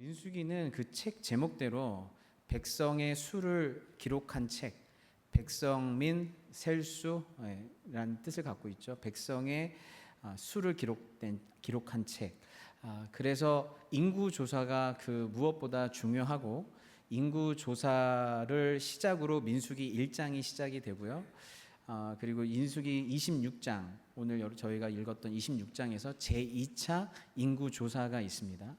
민수기는 그 책 제목대로 백성의 수를 기록한 책, 백성민 셀수라는 뜻을 갖고 있죠. 백성의 수를 기록한 책. 그래서 인구 조사가 그 무엇보다 중요하고, 인구 조사를 시작으로 민수기 1장이 시작이 되고요. 그리고 민수기 26장, 오늘 저희가 읽었던 26장에서 제2차 인구 조사가 있습니다.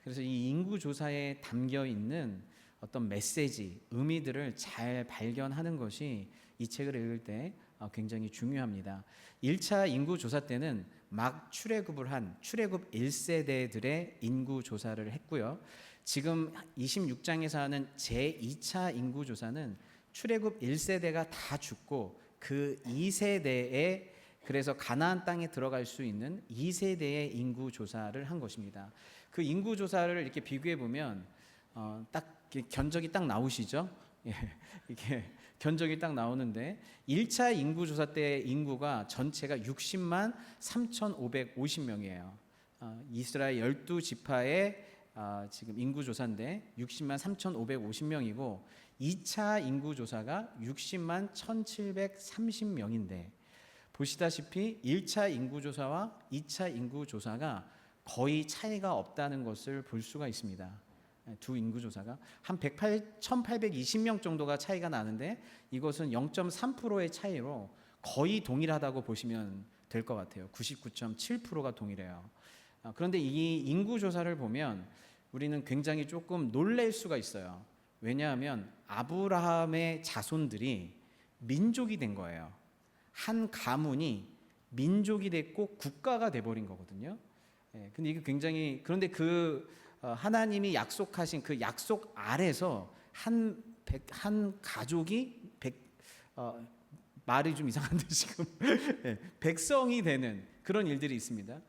그래서 이 인구 조사에 담겨 있는 어떤 메시지, 의미들을 잘 발견하는 것이 이 책을 읽을 때 굉장히 중요합니다. 1차 인구 조사 때는 막 출애굽을 한 출애굽 1세대들의 인구 조사를 했고요. 지금 26장에서 하는 제2차 인구 조사는 출애굽 1세대가 다 죽고 그 2세대에, 그래서 가나안 땅에 들어갈 수 있는 2세대의 인구 조사를 한 것입니다. 그 인구 조사를 이렇게 비교해 보면 딱 견적이 딱 나오시죠? 예, 이게 견적이 딱 나오는데 1차 인구 조사 때 인구가 전체가 60만 3,550명이에요. 이스라엘 12지파의 지금 인구 조사인데 60만 3,550명이고 2차 인구 조사가 60만 1,730명인데 보시다시피 1차 인구 조사와 2차 인구 조사가 거의 차이가 없다는 것을 볼 수가 있습니다. 두 인구 조사가 한 1,820명 정도가 차이가 나는데 이것은 0.3%의 차이로 거의 동일하다고 보시면 될 것 같아요. 99.7%가 동일해요. 그런데 이 인구 조사를 보면 우리는 굉장히 조금 놀랄 수가 있어요. 왜냐하면 아브라함의 자손들이 민족이 된 거예요. 한 가문이 민족이 됐고 국가가 돼버린 거거든요. 근데 이게 굉장히, 그런데 하나님이 약속하신 그 약속 아래서 한 가족이 말이 좀 이상한데 지금 백성이 되는 그런 일들이 있습니다.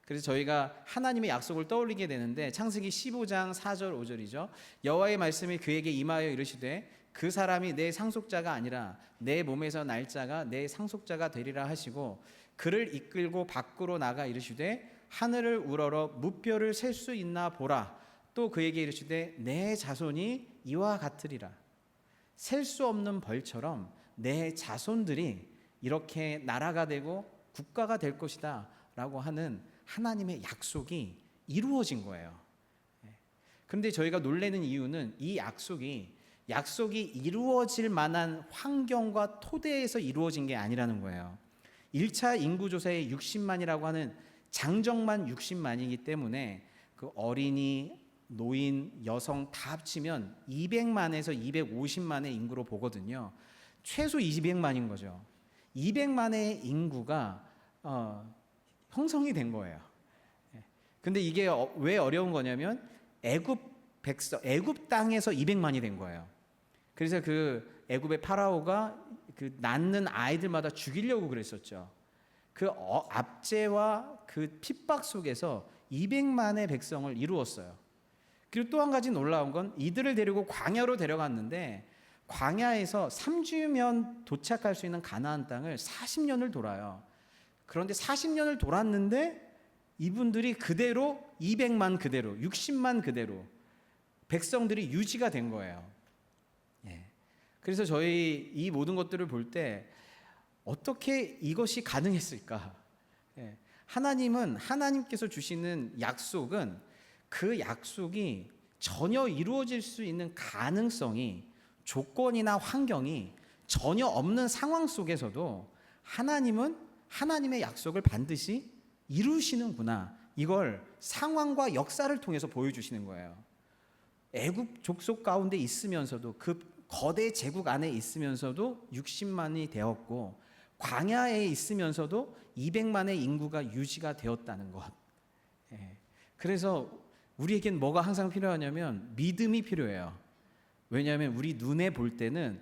그래서 저희가 하나님의 약속을 떠올리게 되는데 창세기 15장 4절 5절이죠. 여호와의 말씀이 그에게 임하여 이르시되 그 사람이 내 상속자가 아니라 내 몸에서 날 자가 내 상속자가 되리라 하시고 그를 이끌고 밖으로 나가 이르시되 하늘을 우러러 무뼈를 셀 수 있나 보라. 또 그에게 이르시되 내 자손이 이와 같으리라. 셀 수 없는 벌처럼 내 자손들이 이렇게 나라가 되고 국가가 될 것이다 라고 하는 하나님의 약속이 이루어진 거예요. 그런데 저희가 놀라는 이유는 이 약속이 이루어질 만한 환경과 토대에서 이루어진 게 아니라는 거예요. 1차 인구조사의 60만이라고 하는 장정만 60만이기 때문에 그 어린이, 노인, 여성 다 합치면 200만에서 250만의 인구로 보거든요. 최소 200만인 거죠. 200만의 인구가 형성이 된 거예요. 근데 이게 왜 어려운 거냐면 애굽 땅에서 200만이 된 거예요. 그래서 그 애굽의 파라오가 그 낳는 아이들마다 죽이려고 그랬었죠. 그 압제와 그 핍박 속에서 200만의 백성을 이루었어요. 그리고 또 한 가지 놀라운 건 이들을 데리고 광야로 데려갔는데 광야에서 3주면 도착할 수 있는 가나안 땅을 40년을 돌아요. 그런데 40년을 돌았는데 이분들이 그대로 200만 그대로 60만 그대로 백성들이 유지가 된 거예요. 그래서 저희 이 모든 것들을 볼 때 어떻게 이것이 가능했을까? 하나님께서 주시는 약속은 그 약속이 전혀 이루어질 수 있는 가능성이, 조건이나 환경이 전혀 없는 상황 속에서도 하나님은 하나님의 약속을 반드시 이루시는구나. 이걸 상황과 역사를 통해서 보여주시는 거예요. 애굽 족속 가운데 있으면서도, 그 거대 제국 안에 있으면서도 60만이 되었고 광야에 있으면서도 200만의 인구가 유지가 되었다는 것. 그래서 우리에겐 뭐가 항상 필요하냐면 믿음이 필요해요. 왜냐하면 우리 눈에 볼 때는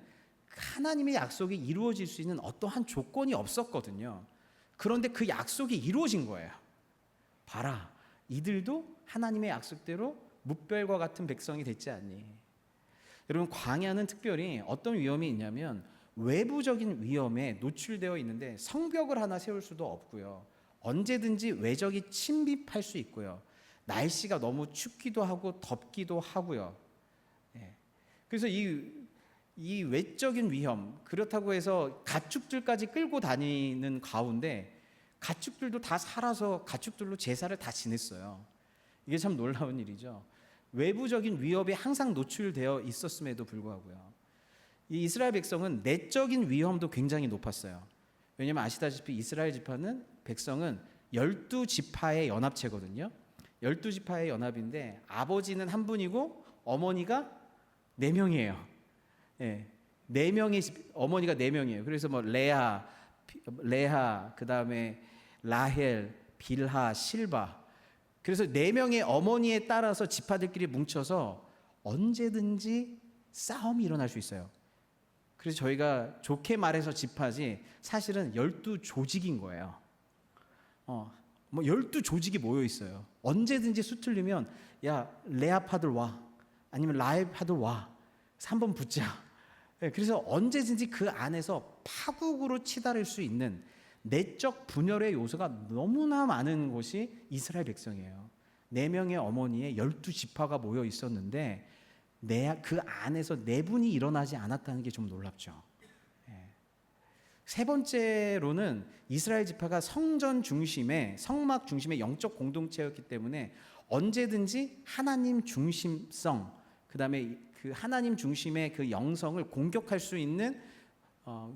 하나님의 약속이 이루어질 수 있는 어떠한 조건이 없었거든요. 그런데 그 약속이 이루어진 거예요. 봐라, 이들도 하나님의 약속대로 무별과 같은 백성이 됐지 않니? 여러분, 광야는 특별히 어떤 위험이 있냐면 외부적인 위험에 노출되어 있는데 성벽을 하나 세울 수도 없고요. 언제든지 외적이 침입할 수 있고요. 날씨가 너무 춥기도 하고 덥기도 하고요. 예. 그래서 이 외적인 위험, 그렇다고 해서 가축들까지 끌고 다니는 가운데 가축들도 다 살아서 가축들로 제사를 다 지냈어요. 이게 참 놀라운 일이죠. 외부적인 위협에 항상 노출되어 있었음에도 불구하고요. 이 이스라엘 백성은 내적인 위험도 굉장히 높았어요. 왜냐하면 아시다시피 이스라엘 지파는 백성은 12지파의 연합체거든요. 12지파의 연합인데 아버지는 한 분이고 어머니가 4명이에요. 예. 4명의 어머니가 4명이에요. 그래서 뭐 레아, 그다음에 라헬, 빌하, 실바. 그래서 4명의 어머니에 따라서 지파들끼리 뭉쳐서 언제든지 싸움이 일어날 수 있어요. 그래서 저희가 좋게 말해서 지파지 사실은 12조직인 거예요. 뭐 12조직이 모여 있어요. 언제든지 수틀리면 야 레아 파들 와, 아니면 라헬 파들 와, 그래서 한번 붙자. 그래서 언제든지 그 안에서 파국으로 치달을 수 있는 내적 분열의 요소가 너무나 많은 곳이 이스라엘 백성이에요. 4명의 어머니에 12지파가 모여 있었는데 그 안에서 내분이 일어나지 않았다는 게 좀 놀랍죠. 세 번째로는 이스라엘 지파가 성전 중심의, 성막 중심의 영적 공동체였기 때문에 언제든지 하나님 중심성, 그다음에 그 하나님 중심의 그 영성을 공격할 수 있는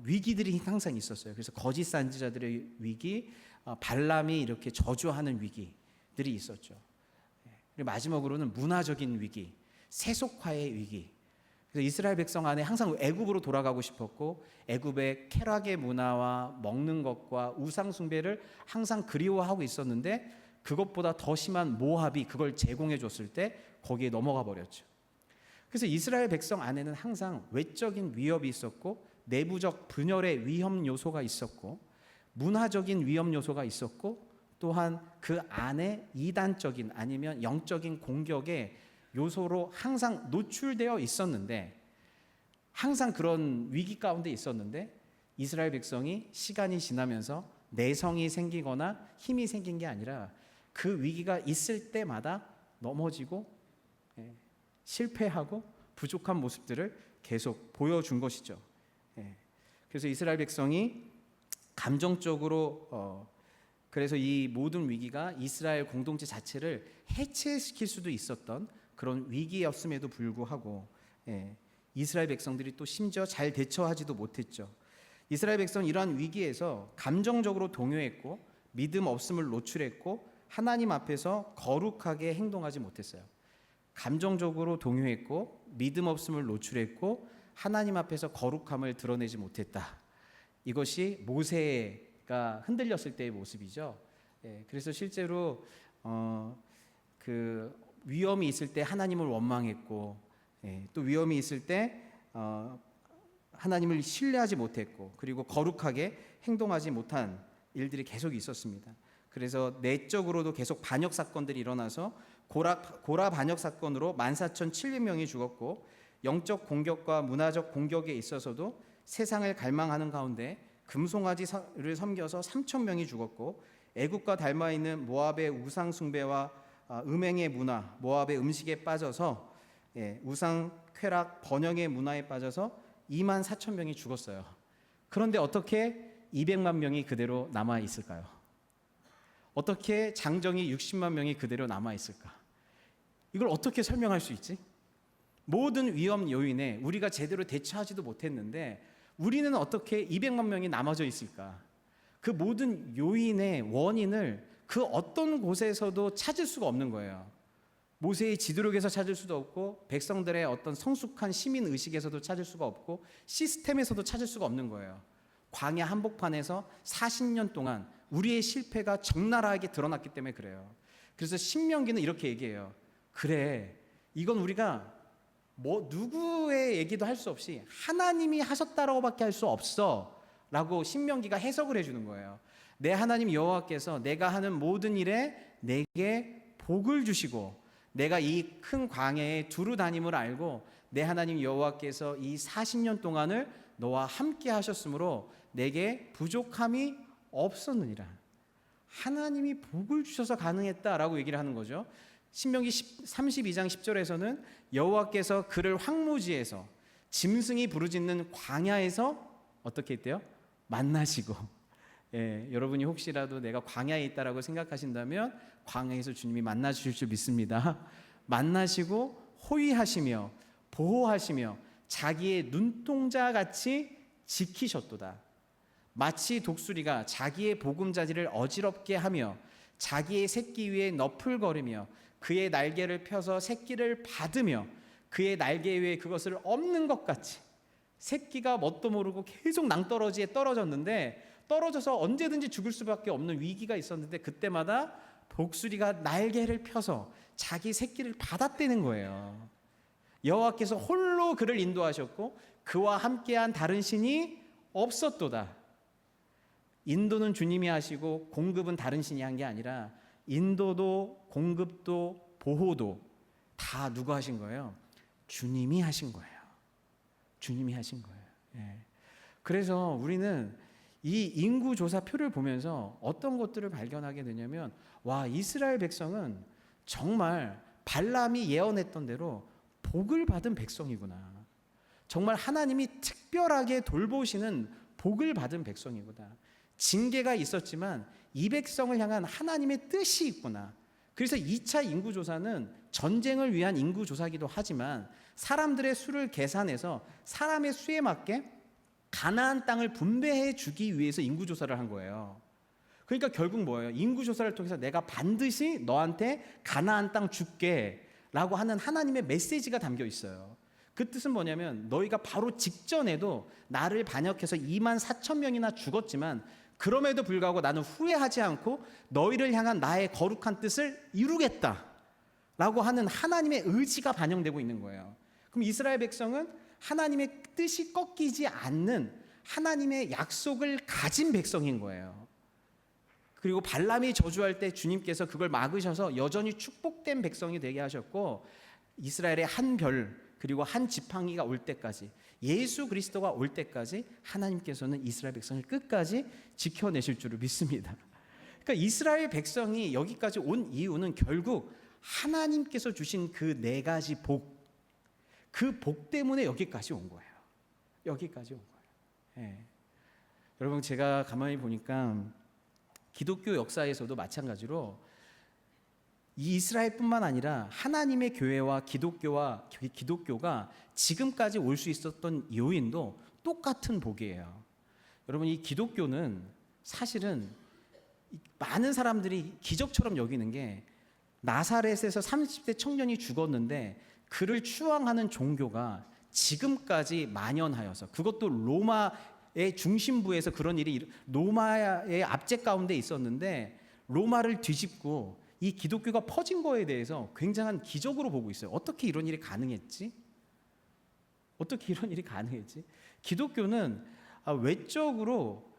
위기들이 항상 있었어요. 그래서 거짓 선지자들의 위기, 발람이 이렇게 저주하는 위기들이 있었죠. 그리고 마지막으로는 문화적인 위기, 세속화의 위기. 그래서 이스라엘 백성 안에 항상 애굽으로 돌아가고 싶었고 애굽의 쾌락의 문화와 먹는 것과 우상 숭배를 항상 그리워하고 있었는데 그것보다 더 심한 모압이 그걸 제공해 줬을 때 거기에 넘어가 버렸죠. 그래서 이스라엘 백성 안에는 항상 외적인 위협이 있었고 내부적 분열의 위험 요소가 있었고 문화적인 위험 요소가 있었고 또한 그 안에 이단적인 아니면 영적인 공격의 요소로 항상 노출되어 있었는데 항상 그런 위기 가운데 있었는데 이스라엘 백성이 시간이 지나면서 내성이 생기거나 힘이 생긴 게 아니라 그 위기가 있을 때마다 넘어지고 실패하고 부족한 모습들을 계속 보여준 것이죠. 그래서 이스라엘 백성이 감정적으로 그래서 이 모든 위기가 이스라엘 공동체 자체를 해체시킬 수도 있었던 그런 위기였음에도 불구하고 이스라엘 백성들이 또 심지어 잘 대처하지도 못했죠. 이스라엘 백성은 이러한 위기에서 감정적으로 동요했고 믿음 없음을 노출했고 하나님 앞에서 거룩하게 행동하지 못했어요. 감정적으로 동요했고 믿음 없음을 노출했고 하나님 앞에서 거룩함을 드러내지 못했다. 이것이 모세가 흔들렸을 때의 모습이죠. 그래서 실제로 그 위험이 있을 때 하나님을 원망했고 또 위험이 있을 때 하나님을 신뢰하지 못했고 그리고 거룩하게 행동하지 못한 일들이 계속 있었습니다. 그래서 내적으로도 계속 반역 사건들이 일어나서 고라 반역 사건으로 14,700명이 죽었고 영적 공격과 문화적 공격에 있어서도 세상을 갈망하는 가운데 금송아지를 섬겨서 3,000명이 죽었고 애굽과 닮아 있는 모압의 우상 숭배와 음행의 문화, 모압의 음식에 빠져서 우상 쾌락 번영의 문화에 빠져서 24,000명이 죽었어요. 그런데 어떻게 200만 명이 그대로 남아 있을까요? 어떻게 장정이 60만 명이 그대로 남아 있을까? 이걸 어떻게 설명할 수 있지? 모든 위험 요인에 우리가 제대로 대처하지도 못했는데 우리는 어떻게 200만 명이 남아져 있을까? 그 모든 요인의 원인을 그 어떤 곳에서도 찾을 수가 없는 거예요. 모세의 지도력에서 찾을 수도 없고 백성들의 어떤 성숙한 시민 의식에서도 찾을 수가 없고 시스템에서도 찾을 수가 없는 거예요. 광야 한복판에서 40년 동안 우리의 실패가 적나라하게 드러났기 때문에 그래요. 그래서 신명기는 이렇게 얘기해요. 그래, 이건 우리가 뭐 누구의 얘기도 할 수 없이 하나님이 하셨다라고밖에 할 수 없어 라고 신명기가 해석을 해주는 거예요. 내 하나님 여호와께서 내가 하는 모든 일에 내게 복을 주시고 내가 이 큰 광야에 두루 다님을 알고 내 하나님 여호와께서 이 40년 동안을 너와 함께 하셨으므로 내게 부족함이 없었느니라. 하나님이 복을 주셔서 가능했다라고 얘기를 하는 거죠. 신명기 32장 10절에서는 여호와께서 그를 황무지에서 짐승이 부르짖는 광야에서 어떻게 했대요? 만나시고. 예, 여러분이 혹시라도 내가 광야에 있다라고 생각하신다면 광야에서 주님이 만나 주실 줄 믿습니다. 만나시고 호위하시며 보호하시며 자기의 눈동자 같이 지키셨도다. 마치 독수리가 자기의 보금자리를 어지럽게 하며 자기의 새끼 위에 너풀거리며 그의 날개를 펴서 새끼를 받으며 그의 날개 위에 그것을 엎는 것 같이, 새끼가 뭣도 모르고 계속 낭떠러지에 떨어졌는데 떨어져서 언제든지 죽을 수밖에 없는 위기가 있었는데 그때마다 독수리가 날개를 펴서 자기 새끼를 받아떼는 거예요. 여호와께서 홀로 그를 인도하셨고 그와 함께한 다른 신이 없었도다. 인도는 주님이 하시고 공급은 다른 신이 한 게 아니라 인도도 공급도 보호도 다 누가 하신 거예요? 주님이 하신 거예요. 주님이 하신 거예요. 예. 그래서 우리는 이 인구조사표를 보면서 어떤 것들을 발견하게 되냐면, 와, 이스라엘 백성은 정말 발람이 예언했던 대로 복을 받은 백성이구나. 정말 하나님이 특별하게 돌보시는 복을 받은 백성이구나. 징계가 있었지만 이 백성을 향한 하나님의 뜻이 있구나. 그래서 2차 인구조사는 전쟁을 위한 인구조사기도 하지만 사람들의 수를 계산해서 사람의 수에 맞게 가나안 땅을 분배해 주기 위해서 인구조사를 한 거예요. 그러니까 결국 뭐예요? 인구조사를 통해서 내가 반드시 너한테 가나안 땅 줄게 라고 하는 하나님의 메시지가 담겨 있어요. 그 뜻은 뭐냐면 너희가 바로 직전에도 나를 반역해서 2만 4천 명이나 죽었지만 그럼에도 불구하고 나는 후회하지 않고 너희를 향한 나의 거룩한 뜻을 이루겠다 라고 하는 하나님의 의지가 반영되고 있는 거예요. 그럼 이스라엘 백성은 하나님의 뜻이 꺾이지 않는 하나님의 약속을 가진 백성인 거예요. 그리고 발람이 저주할 때 주님께서 그걸 막으셔서 여전히 축복된 백성이 되게 하셨고, 이스라엘의 한 별 그리고 한 지팡이가 올 때까지, 예수 그리스도가 올 때까지 하나님께서는 이스라엘 백성을 끝까지 지켜내실 줄을 믿습니다. 그러니까 이스라엘 백성이 여기까지 온 이유는 결국 하나님께서 주신 그 네 가지 복, 그 복 때문에 여기까지 온 거예요. 여기까지 온 거예요. 예. 여러분, 제가 가만히 보니까 기독교 역사에서도 마찬가지로 이 이스라엘뿐만 아니라 하나님의 교회와 기독교가 지금까지 올 수 있었던 요인도 똑같은 복이에요. 여러분, 이 기독교는 사실은 많은 사람들이 기적처럼 여기는 게, 나사렛에서 30대 청년이 죽었는데 그를 추앙하는 종교가 지금까지 만연하여서, 그것도 로마의 중심부에서 그런 일이 로마의 압제 가운데 있었는데 로마를 뒤집고 이 기독교가 퍼진 거에 대해서 굉장한 기적으로 보고 있어요. 어떻게 이런 일이 가능했지? 어떻게 이런 일이 가능했지? 기독교는 외적으로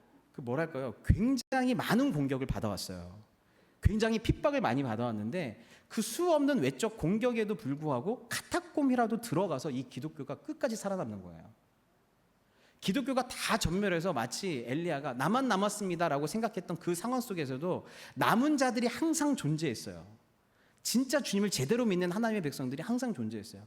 굉장히 많은 공격을 받아왔어요. 굉장히 핍박을 많이 받아왔는데 그 수 없는 외적 공격에도 불구하고 카타콤이라도 들어가서 이 기독교가 끝까지 살아남는 거예요. 기독교가 다 전멸해서 마치 엘리야가 나만 남았습니다라고 생각했던 그 상황 속에서도 남은 자들이 항상 존재했어요. 진짜 주님을 제대로 믿는 하나님의 백성들이 항상 존재했어요.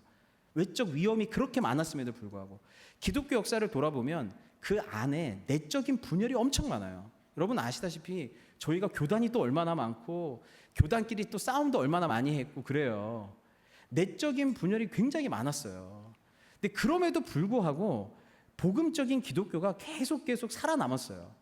외적 위험이 그렇게 많았음에도 불구하고 기독교 역사를 돌아보면 그 안에 내적인 분열이 엄청 많아요. 여러분 아시다시피 저희가 교단이 또 얼마나 많고 교단끼리 또 싸움도 얼마나 많이 했고 그래요. 내적인 분열이 굉장히 많았어요. 근데 그럼에도 불구하고 복음적인 기독교가 계속 살아남았어요.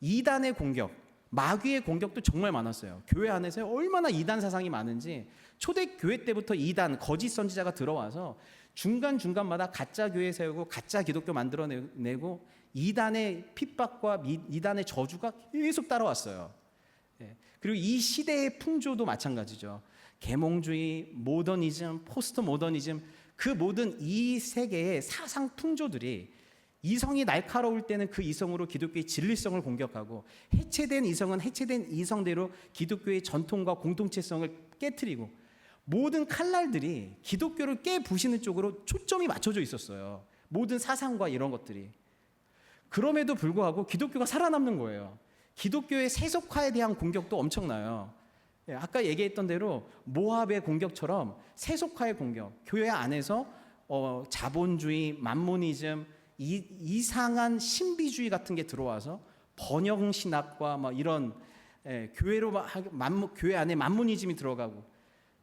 이단의 공격, 마귀의 공격도 정말 많았어요. 교회 안에서 얼마나 이단 사상이 많은지, 초대교회 때부터 이단, 거짓 선지자가 들어와서 중간중간마다 가짜 교회 세우고 가짜 기독교 만들어내고 이단의 핍박과 이단의 저주가 계속 따라왔어요. 그리고 이 시대의 풍조도 마찬가지죠. 계몽주의, 모더니즘, 포스트 모더니즘, 그 모든 이 세계의 사상 풍조들이 이성이 날카로울 때는 그 이성으로 기독교의 진리성을 공격하고, 해체된 이성은 해체된 이성대로 기독교의 전통과 공동체성을 깨트리고, 모든 칼날들이 기독교를 깨부시는 쪽으로 초점이 맞춰져 있었어요. 모든 사상과 이런 것들이. 그럼에도 불구하고 기독교가 살아남는 거예요. 기독교의 세속화에 대한 공격도 엄청나요. 아까 얘기했던 대로 모압의 공격처럼 세속화의 공격, 교회 안에서 자본주의, 만모니즘, 이상한 신비주의 같은 게 들어와서 번영 신학과 막 이런 교회로 교회 안에 만모니즘이 들어가고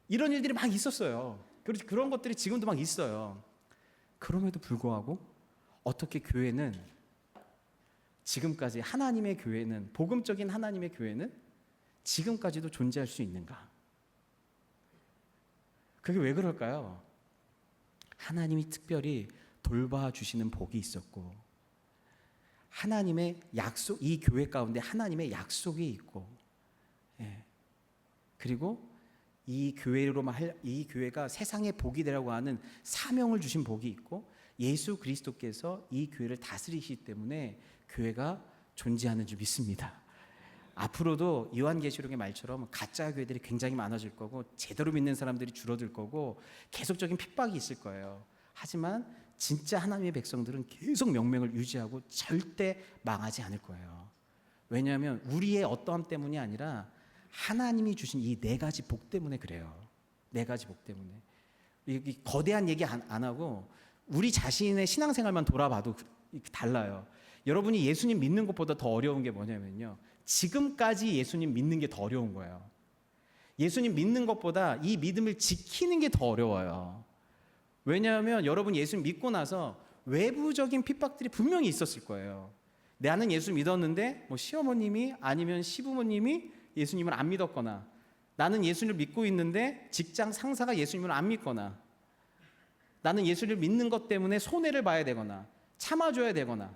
이런 일들이 막 있었어요. 그런 것들이 지금도 막 있어요. 그럼에도 불구하고 어떻게 교회는 지금까지 하나님의 교회는 복음적인 하나님의 교회는 지금까지도 존재할 수 있는가? 그게 왜 그럴까요? 하나님이 특별히 돌봐주시는 복이 있었고 하나님의 약속, 이 교회 가운데 하나님의 약속이 있고 그리고 이 교회가 세상의 복이 되라고 하는 사명을 주신 복이 있고 예수 그리스도께서 이 교회를 다스리시기 때문에 교회가 존재하는 줄 믿습니다. 앞으로도 요한계시록의 말처럼 가짜 교회들이 굉장히 많아질 거고 제대로 믿는 사람들이 줄어들 거고 계속적인 핍박이 있을 거예요. 하지만 진짜 하나님의 백성들은 계속 명맥을 유지하고 절대 망하지 않을 거예요. 왜냐하면 우리의 어떠함 때문이 아니라 하나님이 주신 이 네 가지 복 때문에 그래요. 네 가지 복 때문에. 이 거대한 얘기 안 하고 우리 자신의 신앙생활만 돌아봐도 달라요. 여러분이 예수님 믿는 것보다 더 어려운 게 뭐냐면요, 지금까지 예수님 믿는 게 더 어려운 거예요. 예수님 믿는 것보다 이 믿음을 지키는 게 더 어려워요. 왜냐하면 여러분 예수님 믿고 나서 외부적인 핍박들이 분명히 있었을 거예요. 나는 예수 믿었는데 시어머님이 아니면 시부모님이 예수님을 안 믿었거나, 나는 예수를 믿고 있는데 직장 상사가 예수님을 안 믿거나, 나는 예수를 믿는 것 때문에 손해를 봐야 되거나 참아줘야 되거나,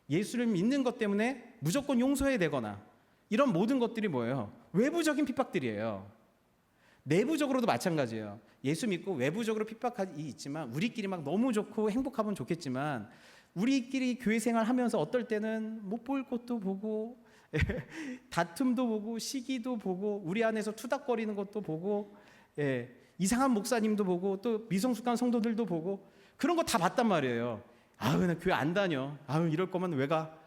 예수를 믿는 것 때문에 무조건 용서해야 되거나, 이런 모든 것들이 뭐예요? 외부적인 핍박들이에요. 내부적으로도 마찬가지예요. 예수 믿고 외부적으로 핍박이 있지만 우리끼리 막 너무 좋고 행복하면 좋겠지만 우리끼리 교회 생활하면서 어떨 때는 못 볼 것도 보고 다툼도 보고 시기도 보고 우리 안에서 투닥거리는 것도 보고 이상한 목사님도 보고 또 미성숙한 성도들도 보고 그런 거 다 봤단 말이에요. 나 교회 안 다녀. 이럴 거면 왜 가?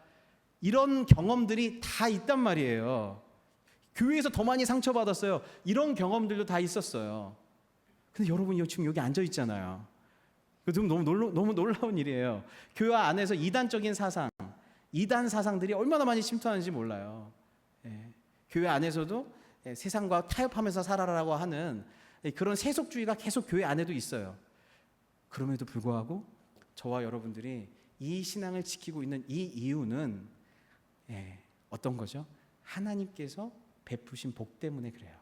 이런 경험들이 다 있단 말이에요. 교회에서 더 많이 상처받았어요. 이런 경험들도 다 있었어요. 근데 여러분이 지금 여기 앉아 있잖아요. 너무 놀라운 일이에요. 교회 안에서 이단적인 사상, 이단 사상들이 얼마나 많이 침투하는지 몰라요. 교회 안에서도 세상과 타협하면서 살아라라고 하는 그런 세속주의가 계속 교회 안에도 있어요. 그럼에도 불구하고 저와 여러분들이 이 신앙을 지키고 있는 이 이유는 어떤 거죠? 하나님께서 베푸신 복 때문에 그래요.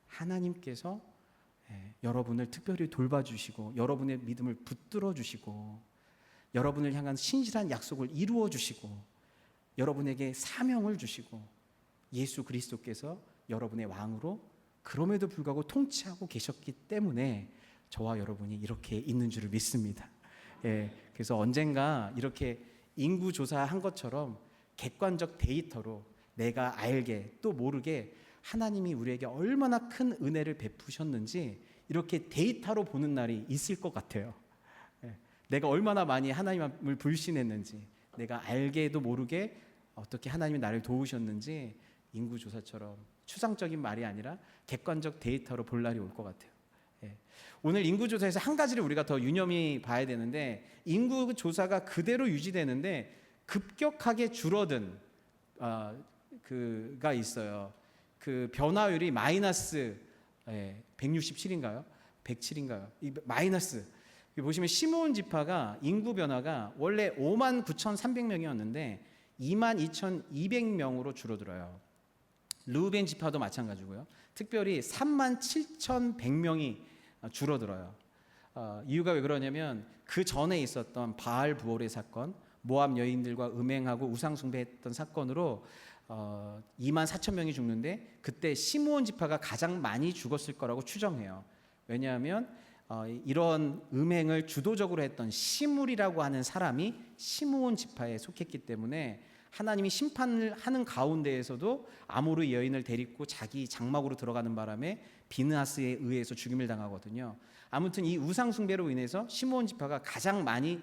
하나님께서 여러분을 특별히 돌봐주시고 여러분의 믿음을 붙들어 주시고 여러분을 향한 신실한 약속을 이루어 주시고 여러분에게 사명을 주시고 예수 그리스도께서 여러분의 왕으로 그럼에도 불구하고 통치하고 계셨기 때문에 저와 여러분이 이렇게 있는 줄을 믿습니다. 그래서 언젠가 이렇게 인구 조사한 것처럼 객관적 데이터로 내가 알게 또 모르게 하나님이 우리에게 얼마나 큰 은혜를 베푸셨는지 이렇게 데이터로 보는 날이 있을 것 같아요. 내가 얼마나 많이 하나님을 불신했는지, 내가 알게도 모르게 어떻게 하나님이 나를 도우셨는지 인구조사처럼 추상적인 말이 아니라 객관적 데이터로 볼 날이 올 것 같아요. 오늘 인구조사에서 한 가지를 우리가 더 유념히 봐야 되는데, 인구조사가 그대로 유지되는데 급격하게 줄어든 그가 있어요. 그 변화율이 마이너스 167인가요? 107인가요? 이 마이너스. 보시면 시므온 지파가 인구 변화가 원래 59,300명이었는데 22,200명으로 줄어들어요. 르우벤 지파도 마찬가지고요. 특별히 37,100명이 줄어들어요. 이유가 왜 그러냐면 그 전에 있었던 바알 부올의 사건, 모압 여인들과 음행하고 우상 숭배했던 사건으로 24,000명이 죽는데 그때 시므온 지파가 가장 많이 죽었을 거라고 추정해요. 왜냐하면 이런 음행을 주도적으로 했던 시물이라고 하는 사람이 시므온 지파에 속했기 때문에 하나님이 심판을 하는 가운데에서도 아모르 여인을 데리고 자기 장막으로 들어가는 바람에 비느하스에 의해서 죽임을 당하거든요. 아무튼 이 우상 숭배로 인해서 시므온 지파가 가장 많이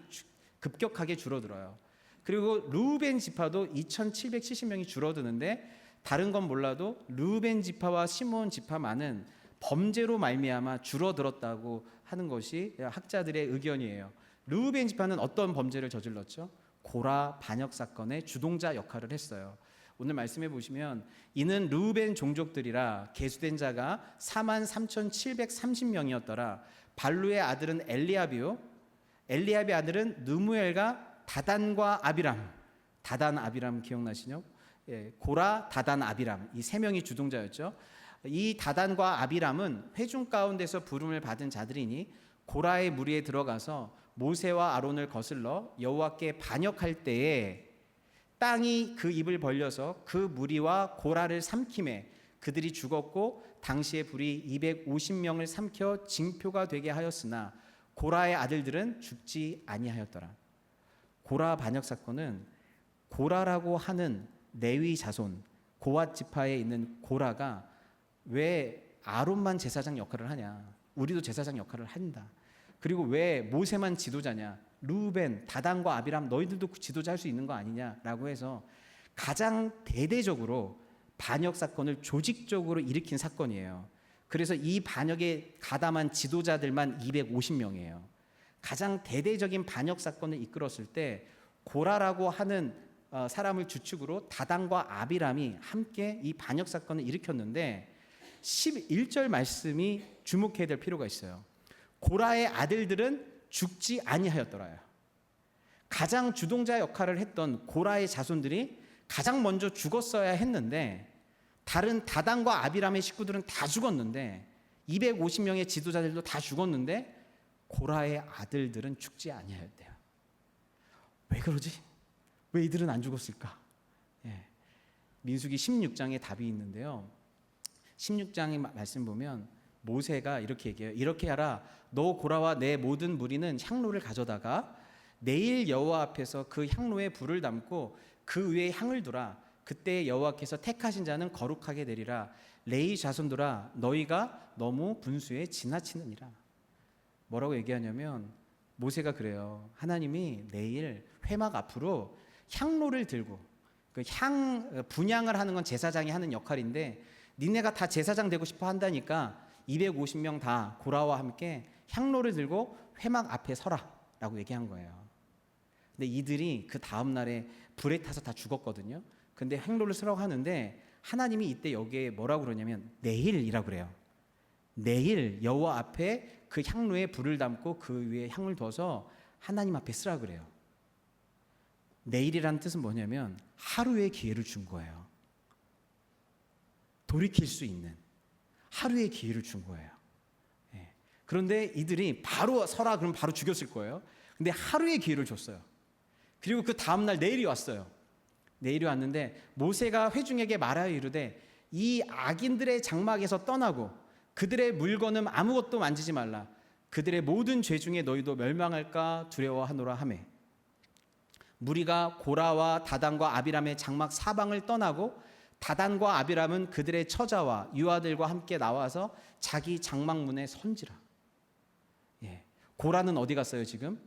급격하게 줄어들어요. 그리고 르우벤 지파도 2,770명이 줄어드는데 다른 건 몰라도 르우벤 지파와 시몬 지파만은 범죄로 말미암아 줄어들었다고 하는 것이 학자들의 의견이에요. 르우벤 지파는 어떤 범죄를 저질렀죠? 고라 반역 사건의 주동자 역할을 했어요. 오늘 말씀해 보시면 이는 르우벤 종족들이라 계수된 자가 43,730명이었더라. 발루의 아들은 엘리압이요, 엘리압의 아들은 느무엘과 다단과 아비람. 다단 아비람 기억나시죠? 예, 고라 다단 아비람, 이 세 명이 주동자였죠. 이 다단과 아비람은 회중 가운데서 부름을 받은 자들이니 고라의 무리에 들어가서 모세와 아론을 거슬러 여호와께 반역할 때에 땅이 그 입을 벌려서 그 무리와 고라를 삼킴에 그들이 죽었고 당시에 불이 250명을 삼켜 징표가 되게 하였으나 고라의 아들들은 죽지 아니하였더라. 고라 반역 사건은 고라라고 하는 레위 자손, 고앗 지파에 있는 고라가 왜 아론만 제사장 역할을 하냐? 우리도 제사장 역할을 한다. 그리고 왜 모세만 지도자냐? 르우벤, 다단과 아비람 너희들도 지도자 할 수 있는 거 아니냐라고 해서 가장 대대적으로 반역 사건을 조직적으로 일으킨 사건이에요. 그래서 이 반역에 가담한 지도자들만 250명이에요. 가장 대대적인 반역 사건을 이끌었을 때 고라라고 하는 사람을 주축으로 다단과 아비람이 함께 이 반역 사건을 일으켰는데 11절 말씀이 주목해야 될 필요가 있어요. 고라의 아들들은 죽지 아니하였더라요. 가장 주동자 역할을 했던 고라의 자손들이 가장 먼저 죽었어야 했는데 다른 다단과 아비람의 식구들은 다 죽었는데 250명의 지도자들도 다 죽었는데 고라의 아들들은 죽지 아니하였대요. 왜 그러지? 왜 이들은 안 죽었을까? 예. 민수기 16장에 답이 있는데요. 16장의 말씀 보면 모세가 이렇게 얘기해요. 이렇게 하라. 너 고라와 내 모든 무리는 향로를 가져다가 내일 여호와 앞에서 그 향로에 불을 담고 그 위에 향을 두라. 그때 여호와께서 택하신 자는 거룩하게 되리라. 레위 자손들아 너희가 너무 분수에 지나치느니라. 뭐라고 얘기하냐면 모세가 그래요. 하나님이 내일 회막 앞으로 향로를 들고 그 분향을 하는 건 제사장이 하는 역할인데 니네가 다 제사장 되고 싶어 한다니까 250명 다 고라와 함께 향로를 들고 회막 앞에 서라라고 얘기한 거예요. 근데 이들이 그 다음 날에 불에 타서 다 죽었거든요. 근데 향로를 서라고 하는데 하나님이 이때 여기에 뭐라고 그러냐면 내일이라고 그래요. 내일 여호와 앞에 그 향로에 불을 담고 그 위에 향을 둬서 하나님 앞에 쓰라 그래요. 내일이라는 뜻은 뭐냐면 하루의 기회를 준 거예요. 돌이킬 수 있는 하루의 기회를 준 거예요. 예. 그런데 이들이 바로 서라 그러면 바로 죽였을 거예요. 근데 하루의 기회를 줬어요. 그리고 그 다음날 내일이 왔어요. 내일이 왔는데 모세가 회중에게 말하여 이르되 이 악인들의 장막에서 떠나고 그들의 물건은 아무것도 만지지 말라. 그들의 모든 죄 중에 너희도 멸망할까 두려워하노라 하매 무리가 고라와 다단과 아비람의 장막 사방을 떠나고 다단과 아비람은 그들의 처자와 유아들과 함께 나와서 자기 장막문에 선지라. 예. 고라는 어디 갔어요 지금?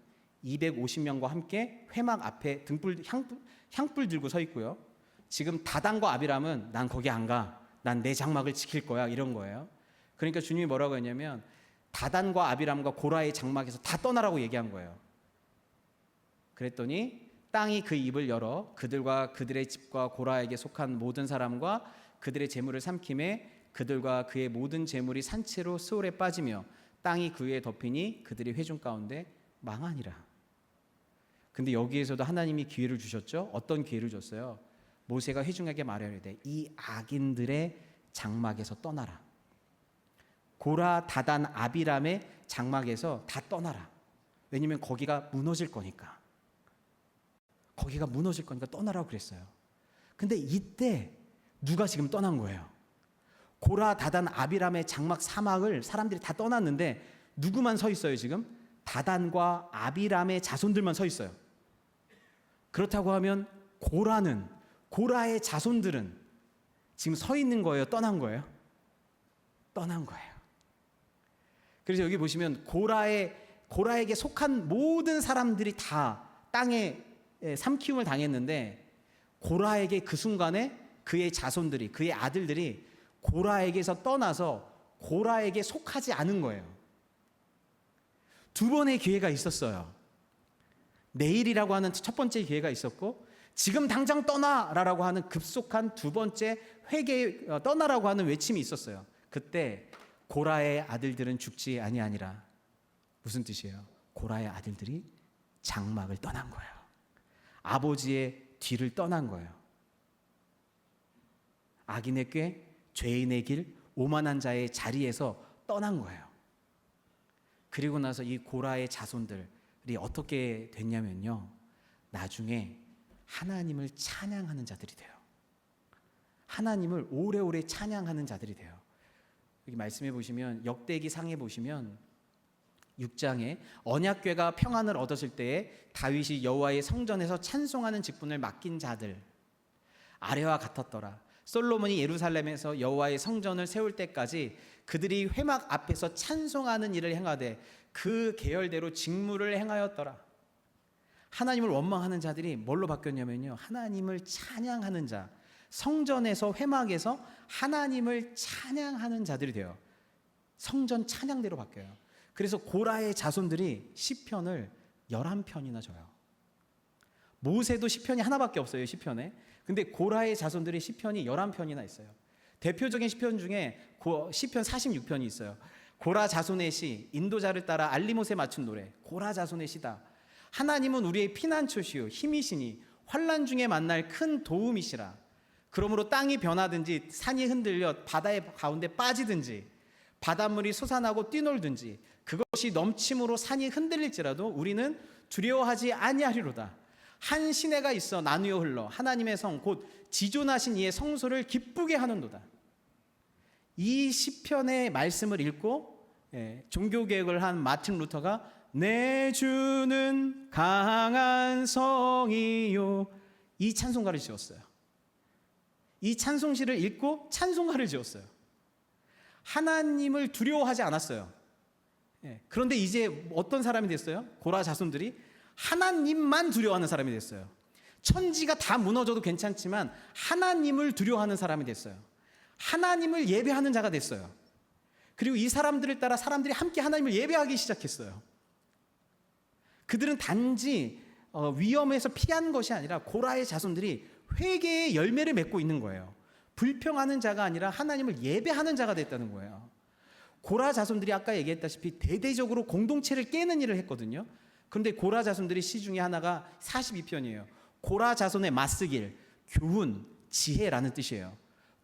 250명과 함께 회막 앞에 향불 들고 서 있고요. 지금 다단과 아비람은 난 거기 안 가. 난 내 장막을 지킬 거야 이런 거예요. 그러니까 주님이 뭐라고 했냐면 다단과 아비람과 고라의 장막에서 다 떠나라고 얘기한 거예요. 그랬더니 땅이 그 입을 열어 그들과 그들의 집과 고라에게 속한 모든 사람과 그들의 재물을 삼킴에 그들과 그의 모든 재물이 산채로 스올에 빠지며 땅이 그 위에 덮이니 그들이 회중 가운데 망하니라. 근데 여기에서도 하나님이 기회를 주셨죠. 어떤 기회를 줬어요? 모세가 회중에게 말해야 돼. 이 악인들의 장막에서 떠나라. 고라 다단 아비람의 장막에서 다 떠나라. 왜냐면 거기가 무너질 거니까. 거기가 무너질 거니까 떠나라고 그랬어요. 근데 이때 누가 지금 떠난 거예요? 고라 다단 아비람의 장막 사막을 사람들이 다 떠났는데 누구만 서 있어요 지금? 다단과 아비람의 자손들만 서 있어요. 그렇다고 하면 고라의 자손들은 지금 서 있는 거예요? 떠난 거예요? 떠난 거예요. 그래서 여기 보시면 고라에게 속한 모든 사람들이 다 땅에 삼키움을 당했는데 고라에게 그 순간에 그의 자손들이, 그의 아들들이 고라에게서 떠나서 고라에게 속하지 않은 거예요. 두 번의 기회가 있었어요. 내일이라고 하는 첫 번째 기회가 있었고, 지금 당장 떠나라고 하는 급속한 두 번째 떠나라고 하는 외침이 있었어요. 그때 고라의 아들들은 죽지 아니하니라. 무슨 뜻이에요? 고라의 아들들이 장막을 떠난 거예요. 아버지의 뒤를 떠난 거예요. 악인의 꾀, 죄인의 길, 오만한 자의 자리에서 떠난 거예요. 그리고 나서 이 고라의 자손들이 어떻게 됐냐면요, 나중에 하나님을 찬양하는 자들이 돼요. 하나님을 오래오래 찬양하는 자들이 돼요. 여기 말씀해 보시면, 역대기 상에 보시면 6장에 언약궤가 평안을 얻었을 때에 다윗이 여호와의 성전에서 찬송하는 직분을 맡긴 자들, 아래와 같았더라. 솔로몬이 예루살렘에서 여호와의 성전을 세울 때까지 그들이 회막 앞에서 찬송하는 일을 행하되 그 계열대로 직무를 행하였더라. 하나님을 원망하는 자들이 뭘로 바뀌었냐면요, 하나님을 찬양하는 자, 성전에서 회막에서 하나님을 찬양하는 자들이 돼요. 성전 찬양대로 바뀌어요. 그래서 고라의 자손들이 시편을 11편이나 져요. 모세도 시편이 하나밖에 없어요, 시편에. 근데 고라의 자손들이 시편이 11편이나 있어요. 대표적인 시편 중에 시편 46편이 있어요. 고라 자손의 시, 인도자를 따라 알리못에 맞춘 노래, 고라 자손의 시다. 하나님은 우리의 피난처시요 힘이시니 환난 중에 만날 큰 도움이시라. 그러므로 땅이 변하든지 산이 흔들려 바다의 가운데 빠지든지 바닷물이 솟아나고 뛰놀든지 그것이 넘침으로 산이 흔들릴지라도 우리는 두려워하지 아니하리로다. 한 시내가 있어 나누어 흘러 하나님의 성 곧 지존하신 이의 성소를 기쁘게 하는도다. 이 시편의 말씀을 읽고 종교개혁을 한 마틴 루터가 내 주는 강한 성이요, 이 찬송가를 지었어요. 이 찬송시를 읽고 찬송가를 지었어요. 하나님을 두려워하지 않았어요. 그런데 이제 어떤 사람이 됐어요? 고라 자손들이 하나님만 두려워하는 사람이 됐어요. 천지가 다 무너져도 괜찮지만 하나님을 두려워하는 사람이 됐어요. 하나님을 예배하는 자가 됐어요. 그리고 이 사람들을 따라 사람들이 함께 하나님을 예배하기 시작했어요. 그들은 단지 위험에서 피한 것이 아니라 고라의 자손들이 회개의 열매를 맺고 있는 거예요. 불평하는 자가 아니라 하나님을 예배하는 자가 됐다는 거예요. 고라 자손들이 아까 얘기했다시피 대대적으로 공동체를 깨는 일을 했거든요. 그런데 고라 자손들이 시 중에 하나가 42편이에요. 고라 자손의 맞쓰길, 교훈, 지혜라는 뜻이에요.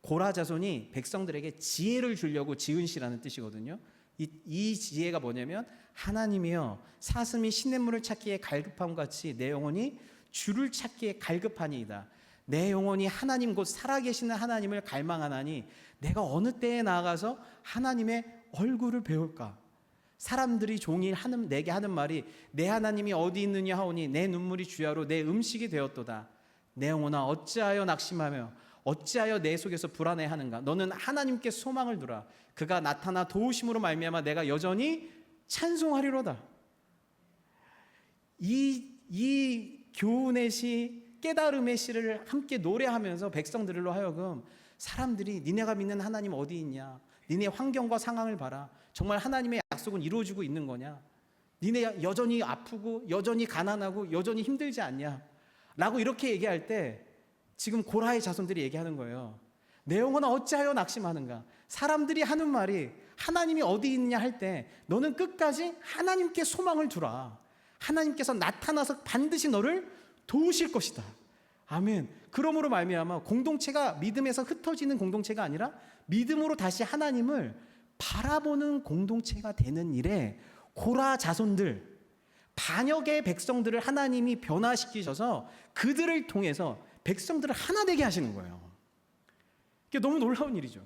고라 자손이 백성들에게 지혜를 주려고 지은 시라는 뜻이거든요. 이 지혜가 뭐냐면, 하나님이여 사슴이 시냇물을 찾기에 갈급함 같이 내 영혼이 주를 찾기에 갈급하니이다. 내 영혼이 하나님 곧 살아계시는 하나님을 갈망하나니 내가 어느 때에 나아가서 하나님의 얼굴을 배울까? 사람들이 종일 내게 하는 말이 내 하나님이 어디 있느냐 하오니 내 눈물이 주야로 내 음식이 되었도다. 내 영혼아 어찌하여 낙심하며 어찌하여 내 속에서 불안해하는가? 너는 하나님께 소망을 두라. 그가 나타나 도우심으로 말미암아 내가 여전히 찬송하리로다. 이 교훈의 시, 깨달음의 시를 함께 노래하면서 백성들로 하여금 사람들이 니네가 믿는 하나님 어디 있냐? 니네 환경과 상황을 봐라. 정말 하나님의 약속은 이루어지고 있는 거냐? 니네 여전히 아프고 여전히 가난하고 여전히 힘들지 않냐? 라고 이렇게 얘기할 때 지금 고라의 자손들이 얘기하는 거예요. 내 영혼아 어찌하여 낙심하는가? 사람들이 하는 말이 하나님이 어디 있느냐 할 때 너는 끝까지 하나님께 소망을 두라. 하나님께서 나타나서 반드시 너를 도우실 것이다. 아멘. 그러므로 말미암아 공동체가 믿음에서 흩어지는 공동체가 아니라 믿음으로 다시 하나님을 바라보는 공동체가 되는 일에 고라 자손들, 반역의 백성들을 하나님이 변화시키셔서 그들을 통해서 백성들을 하나 되게 하시는 거예요. 이게 너무 놀라운 일이죠.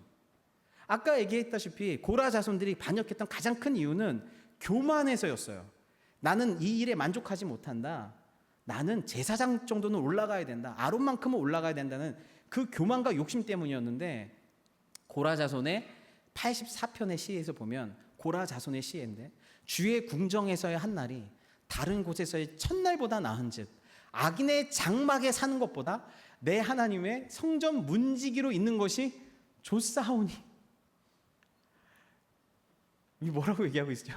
아까 얘기했다시피 고라 자손들이 반역했던 가장 큰 이유는 교만해서였어요. 나는 이 일에 만족하지 못한다. 나는 제사장 정도는 올라가야 된다. 아론만큼은 올라가야 된다는 그 교만과 욕심 때문이었는데, 고라 자손의 84편의 시에서 보면 고라 자손의 시인데, 주의 궁정에서의 한 날이 다른 곳에서의 첫날보다 나은즉 악인의 장막에 사는 것보다 내 하나님의 성전 문지기로 있는 것이 좋사오니. 이 뭐라고 얘기하고 있죠?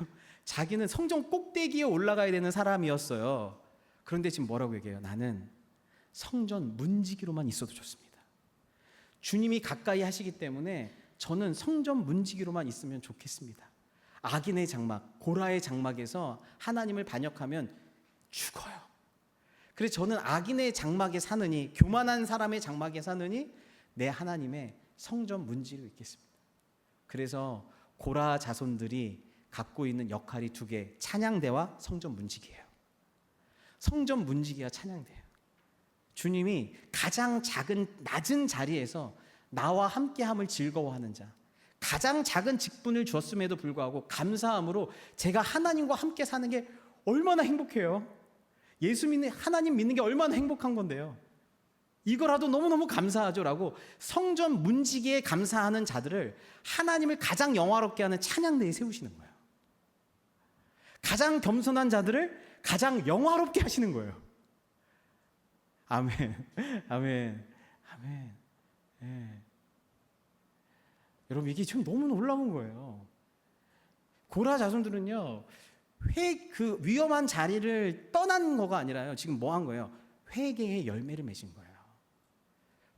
자기는 성전 꼭대기에 올라가야 되는 사람이었어요. 그런데 지금 뭐라고 얘기해요? 나는 성전 문지기로만 있어도 좋습니다. 주님이 가까이 하시기 때문에 저는 성전 문지기로만 있으면 좋겠습니다. 악인의 장막, 고라의 장막에서 하나님을 반역하면 죽어요. 그래서 저는 악인의 장막에 사느니, 교만한 사람의 장막에 사느니 내 하나님의 성전 문지기로 있겠습니다. 그래서 고라 자손들이 갖고 있는 역할이 두 개, 찬양대와 성전 문지기예요. 성전 문지기와 찬양대예요. 주님이 가장 작은 낮은 자리에서 나와 함께함을 즐거워하는 자, 가장 작은 직분을 주었음에도 불구하고 감사함으로 제가 하나님과 함께 사는 게 얼마나 행복해요. 예수 믿는 하나님 믿는 게 얼마나 행복한 건데요. 이거라도 너무너무 감사하죠 라고 성전 문지기에 감사하는 자들을 하나님을 가장 영화롭게 하는 찬양대에 세우시는 거예요. 가장 겸손한 자들을 가장 영화롭게 하시는 거예요. 아멘, 아멘, 아멘. 네. 여러분 이게 지금 너무 놀라운 거예요. 고라 자손들은요, 그 위험한 자리를 떠난 거가 아니라요, 지금 뭐 한 거예요? 회개의 열매를 맺은 거예요.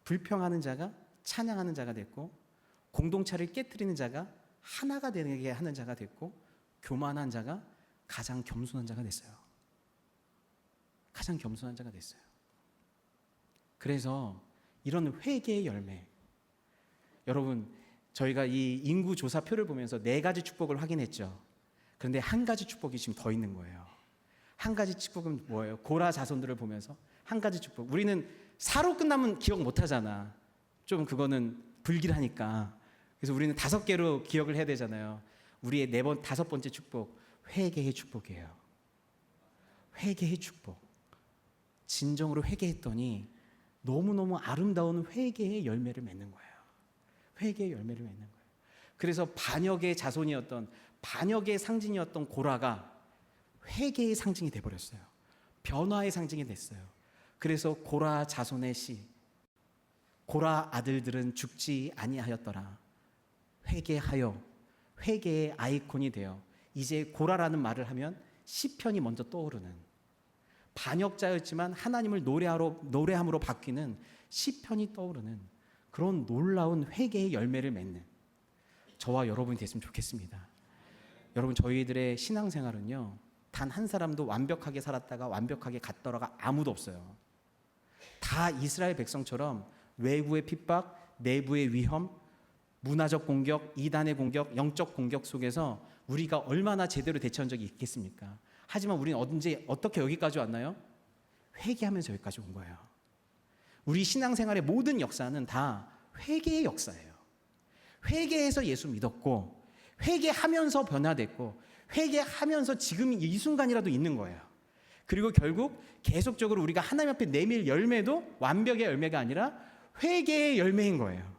불평하는 자가 찬양하는 자가 됐고, 공동체를 깨뜨리는 자가 하나가 되게 하는 자가 됐고, 교만한 자가 가장 겸손한 자가 됐어요. 가장 겸손한 자가 됐어요. 그래서 이런 회개의 열매, 여러분 저희가 이 인구 조사표를 보면서 4가지 축복을 확인했죠. 그런데 한 가지 축복이 지금 더 있는 거예요. 한 가지 축복은 뭐예요? 고라 자손들을 보면서 한 가지 축복. 우리는 사로 끝나면 기억 못 하잖아. 좀 그거는 불길하니까. 그래서 우리는 5개로 기억을 해야 되잖아요. 우리의 5번째 축복, 회개의 축복이에요. 회개의 축복. 진정으로 회개했더니 너무너무 아름다운 회개의 열매를 맺는 거예요. 회개의 열매를 맺는 거예요. 그래서 반역의 자손이었던, 반역의 상징이었던 고라가 회개의 상징이 돼버렸어요. 변화의 상징이 됐어요. 그래서 고라 자손의 시, 고라 아들들은 죽지 아니하였더라. 회개하여, 회개의 아이콘이 되어 이제 고라라는 말을 하면 시편이 먼저 떠오르는, 반역자였지만 하나님을 노래함으로 바뀌는 시편이 떠오르는 그런 놀라운 회개의 열매를 맺는 저와 여러분이 됐으면 좋겠습니다. 여러분 저희들의 신앙생활은요, 단 한 사람도 완벽하게 살았다가 완벽하게 갔더라가 아무도 없어요. 다 이스라엘 백성처럼 외부의 핍박, 내부의 위험, 문화적 공격, 이단의 공격, 영적 공격 속에서 우리가 얼마나 제대로 대처한 적이 있겠습니까? 하지만 우리는 언제 어떻게 여기까지 왔나요? 회개하면서 여기까지 온 거예요. 우리 신앙생활의 모든 역사는 다 회개의 역사예요. 회개해서 예수 믿었고, 회개하면서 변화됐고, 회개하면서 지금 이 순간이라도 있는 거예요. 그리고 결국 계속적으로 우리가 하나님 앞에 내밀 열매도 완벽의 열매가 아니라 회개의 열매인 거예요.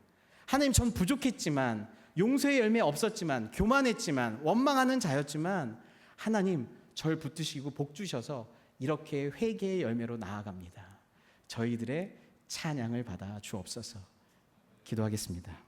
하나님, 전 부족했지만, 용서의 열매 없었지만, 교만했지만, 원망하는 자였지만 하나님 절 붙드시고 복 주셔서 이렇게 회개의 열매로 나아갑니다. 저희들의 찬양을 받아 주옵소서. 기도하겠습니다.